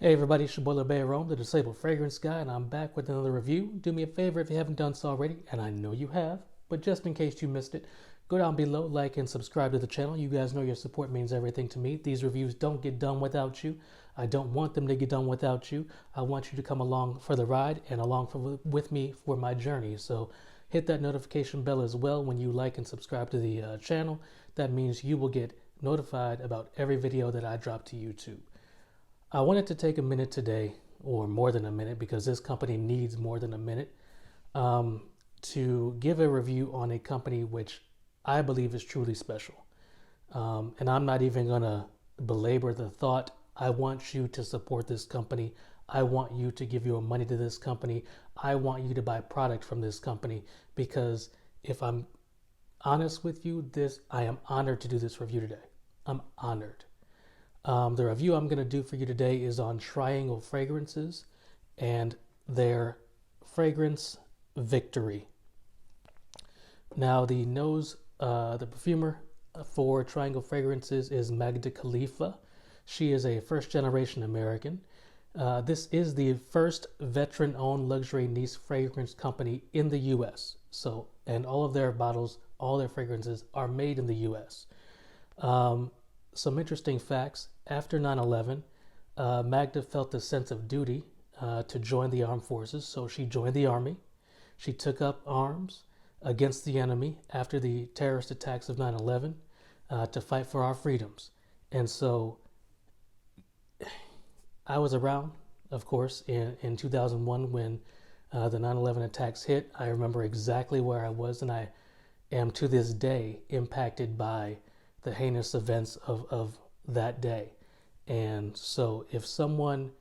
Hey everybody, it's your boy LeBay Rome, the Disabled Fragrance Guy, and I'm back with another review. Do me a favor if you haven't done so already, and I know you have, but just in case you missed it, go down below, like and subscribe to the channel. You guys know your support means everything to me. These reviews don't get done without you. I don't want them to get done without you. I want you to come along for the ride and with me for my journey. So hit that notification bell as well when you like and subscribe to the channel. That means you will get notified about every video that I drop to YouTube. I wanted to take a minute today, or more than a minute, because this company needs more than a minute, to give a review on a company which I believe is truly special. And I'm not even going to belabor the thought. I want you to support this company. I want you to give your money to this company. I want you to buy product from this company, because if I'm honest with you, I am honored to do this review today. I'm honored. The review I'm going to do for you today is on Triangle Fragrances and their fragrance Victory. Now the perfumer for Triangle Fragrances is Magda Khalifa. She is a first-generation American. This is the first veteran-owned luxury niche fragrance company in the U.S. And all of their bottles, all their fragrances are made in the U.S. Some interesting facts. After 9/11, Magda felt a sense of duty to join the armed forces, so she joined the army. She took up arms against the enemy after the terrorist attacks of 9/11 to fight for our freedoms. And so I was around, of course, in 2001 when the 9/11 attacks hit. I remember exactly where I was, and I am to this day impacted by the heinous events of that day. And so if someone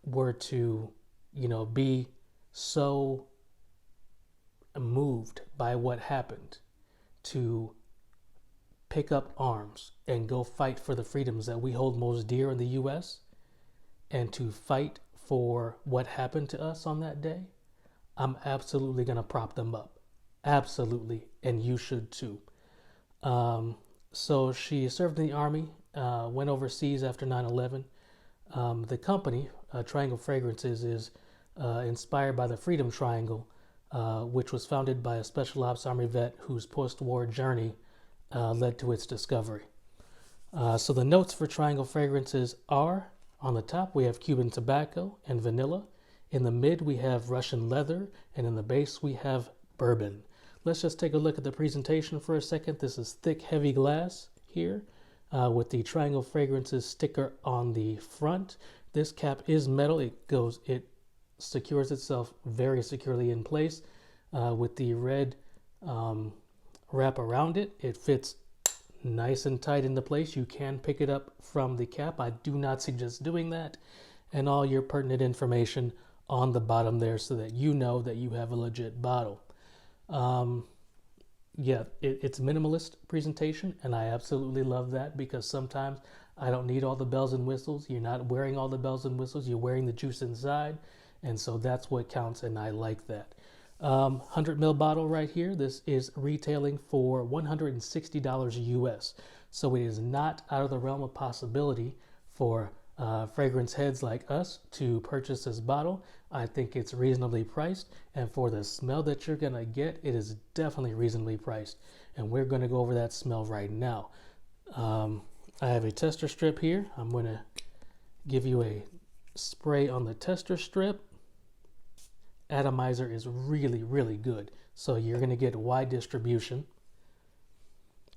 were to, be so moved by what happened to pick up arms and go fight for the freedoms that we hold most dear in the U.S. and to fight for what happened to us on that day, I'm absolutely going to prop them up. Absolutely. And you should too. So she served in the army, went overseas after 9/11. The company, Triangle Fragrances, is inspired by the Freedom Triangle, which was founded by a Special Ops Army vet whose post-war journey led to its discovery. So the notes for Triangle Fragrances are, on the top we have Cuban tobacco and vanilla. In the mid we have Russian leather, and in the base we have bourbon. Let's just take a look at the presentation for a second. This is thick, heavy glass here with the Triangle Fragrances sticker on the front. This cap is metal. It secures itself very securely in place with the red wrap around it. It fits nice and tight into place. You can pick it up from the cap. I do not suggest doing that. And all your pertinent information on the bottom there so that you know that you have a legit bottle. It's minimalist presentation, and I absolutely love that, because sometimes I don't need all the bells and whistles. You're not wearing all the bells and whistles, you're wearing the juice inside, and so that's what counts, and I like that. 100 ml bottle right here. This is retailing for $160 US, so it is not out of the realm of possibility for fragrance heads like us to purchase this bottle. I think it's reasonably priced, and for the smell that you're gonna get, it is definitely reasonably priced, and we're gonna go over that smell right now. I have a tester strip here. I'm gonna give you a spray on the tester strip. Atomizer is really good, so you're gonna get wide distribution.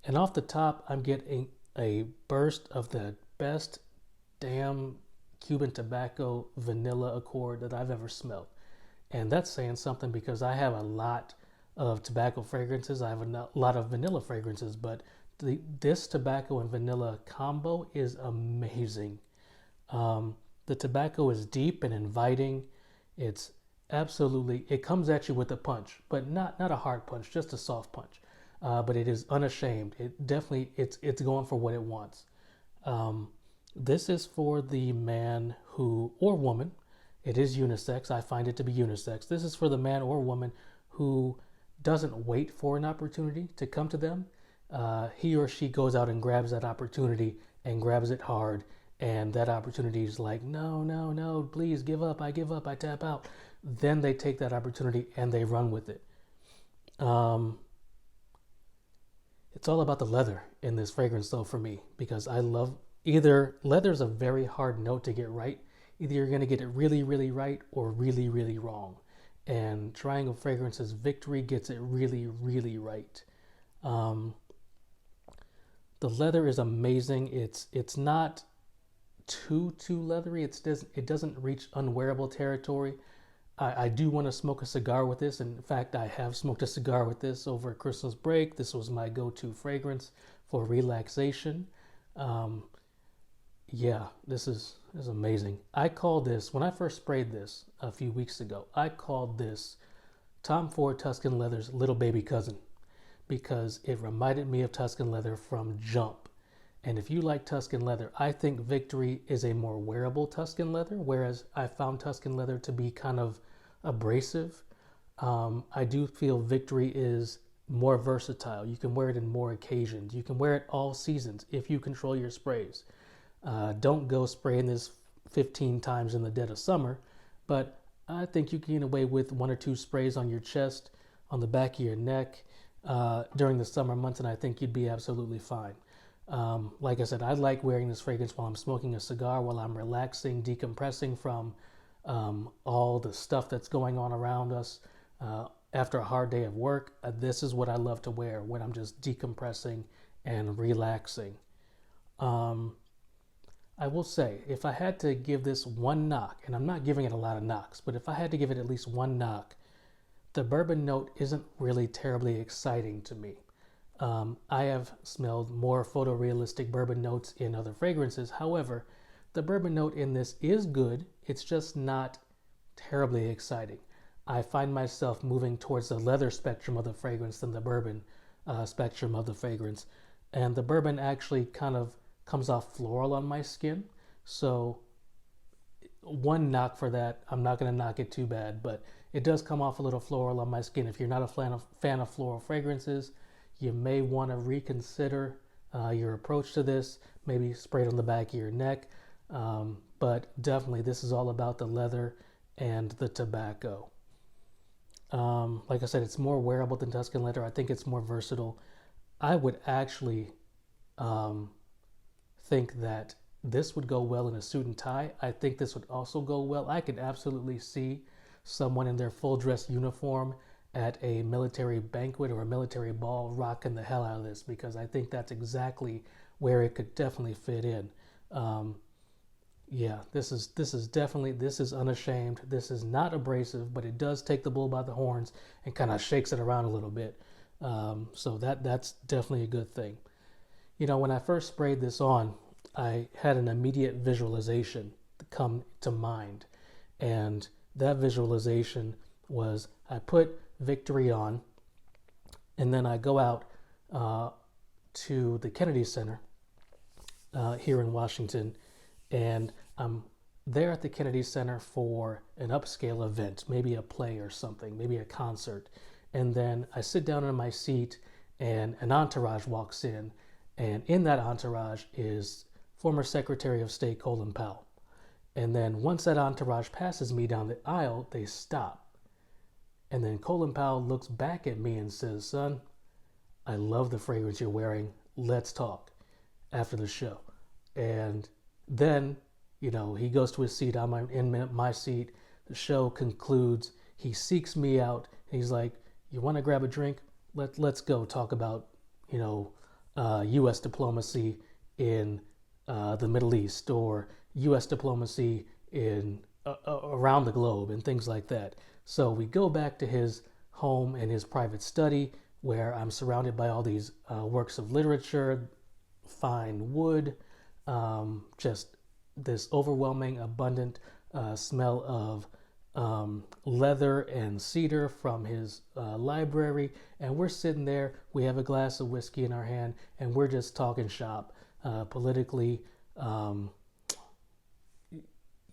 And off the top, I'm getting a burst of the best damn Cuban tobacco vanilla accord that I've ever smelled. And that's saying something, because I have a lot of tobacco fragrances. I have a lot of vanilla fragrances, but this tobacco and vanilla combo is amazing. The tobacco is deep and inviting. It comes at you with a punch, but not a hard punch, just a soft punch. But it is unashamed. It's going for what it wants. This is for the man or woman. It is unisex. I find it to be unisex. This is for the man or woman who doesn't wait for an opportunity to come to them. He or she goes out and grabs that opportunity and grabs it hard and that opportunity is like, no, no, no, please give up, I tap out. Then they take that opportunity and they run with it. Um, it's all about the leather in this fragrance, though, for me, because I love either leather's a very hard note to get right. Either you're going to get it really, really right or really, really wrong. And Triangle Fragrance's Victory gets it really, really right. Um, the leather is amazing. It's not too leathery. It doesn't reach unwearable territory. I do want to smoke a cigar with this. In fact, I have smoked a cigar with this over Christmas break. This was my go-to fragrance for relaxation. Um, yeah, this is amazing. I called this when I first sprayed this a few weeks ago. I called this Tom Ford Tuscan Leather's little baby cousin because it reminded me of Tuscan Leather from jump. And if you like Tuscan Leather, I think Victory is a more wearable Tuscan Leather, whereas I found Tuscan Leather to be kind of abrasive. I do feel Victory is more versatile. You can wear it in more occasions. You can wear it all seasons if you control your sprays. Don't go spraying this 15 times in the dead of summer, but I think you can get away with 1 or 2 sprays on your chest, on the back of your neck during the summer months, and I think you'd be absolutely fine. Like I said, I like wearing this fragrance while I'm smoking a cigar, while I'm relaxing, decompressing from all the stuff that's going on around us. After a hard day of work, this is what I love to wear when I'm just decompressing and relaxing. Um, I will say, if I had to give this one knock, and I'm not giving it a lot of knocks, but if I had to give it at least one knock, the bourbon note isn't really terribly exciting to me. I have smelled more photorealistic bourbon notes in other fragrances. However, the bourbon note in this is good. It's just not terribly exciting. I find myself moving towards the leather spectrum of the fragrance than the bourbon spectrum of the fragrance. And the bourbon actually kind of comes off floral on my skin. So one knock for that, I'm not going to knock it too bad, but it does come off a little floral on my skin. If you're not a fan of floral fragrances, you may want to reconsider your approach to this. Maybe spray it on the back of your neck. But definitely, this is all about the leather and the tobacco. Like I said, it's more wearable than Tuscan Leather. I think it's more versatile. I would actually think that this would go well in a suit and tie. I think this would also go well. I could absolutely see someone in their full dress uniform at a military banquet or a military ball rocking the hell out of this, because I think that's exactly where it could definitely fit in. Yeah, this is definitely, this is unashamed. This is not abrasive, but it does take the bull by the horns and kind of shakes it around a little bit. So that's definitely a good thing. You know, when I first sprayed this on, I had an immediate visualization come to mind. And that visualization was, I put Victory on, and then I go out to the Kennedy Center here in Washington, and I'm there at the Kennedy Center for an upscale event, maybe a play or something, maybe a concert. And then I sit down in my seat, and an entourage walks in, and in that entourage is former Secretary of State Colin Powell. And then once that entourage passes me down the aisle, they stop. And then Colin Powell looks back at me and says, "Son, I love the fragrance you're wearing. Let's talk after the show." And then, you know, he goes to his seat. I'm in my seat. The show concludes. He seeks me out. He's like, "You want to grab a drink? Let's go talk about, you know, U.S. diplomacy in the Middle East, or U.S. diplomacy in around the globe, and things like that." So we go back to his home and his private study, where I'm surrounded by all these works of literature, fine wood, just this overwhelming, abundant smell of leather and cedar from his library. And we're sitting there, we have a glass of whiskey in our hand, and we're just talking shop politically.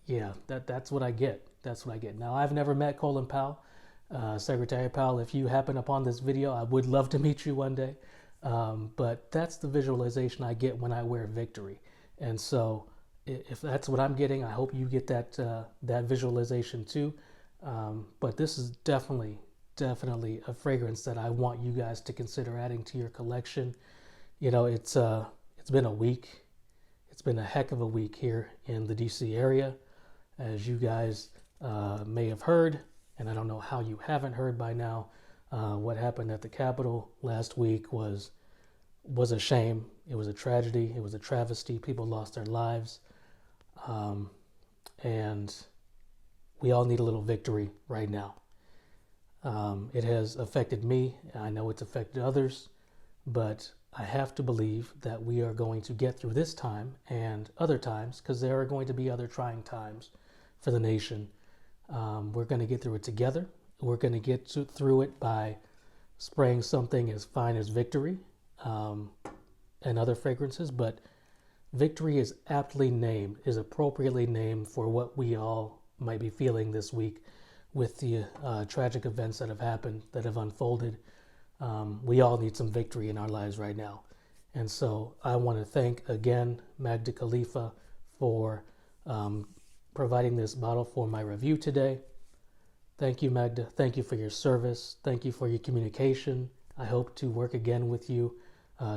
Yeah, that's what I get. That's what I get. Now, I've never met Colin Powell. Secretary Powell, if you happen upon this video, I would love to meet you one day. But that's the visualization I get when I wear Victory. And so If that's what I'm getting, I hope you get that visualization too. But this is definitely a fragrance that I want you guys to consider adding to your collection. You know, it's been a week. It's been a heck of a week here in the DC area, as you guys may have heard, and I don't know how you haven't heard by now. What happened at the Capitol last week was a shame. It was a tragedy. It was a travesty. People lost their lives, and we all need a little victory right now. It has affected me. I know it's affected others, but I have to believe that we are going to get through this time and other times, because there are going to be other trying times for the nation. We're going to get through it together. We're going to get through it by spraying something as fine as Victory and other fragrances, but Victory is appropriately named for what we all might be feeling this week with the tragic events that have happened, that have unfolded. We all need some victory in our lives right now. And so I want to thank again Magda Khalifa for providing this bottle for my review today. Thank you, Magda. Thank you for your service. Thank you for your communication. I hope to work again with you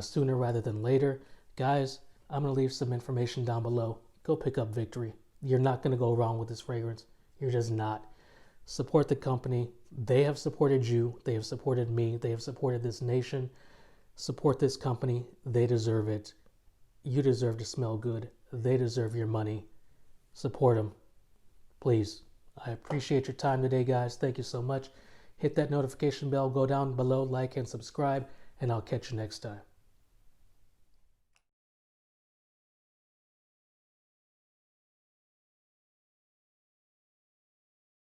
sooner rather than later. Guys, I'm going to leave some information down below. Go pick up Victory. You're not going to go wrong with this fragrance. You're just not. Support the company. They have supported you. They have supported me. They have supported this nation. Support this company. They deserve it. You deserve to smell good. They deserve your money. Support them. Please. I appreciate your time today, guys. Thank you so much. Hit that notification bell. Go down below, like and subscribe, and I'll catch you next time.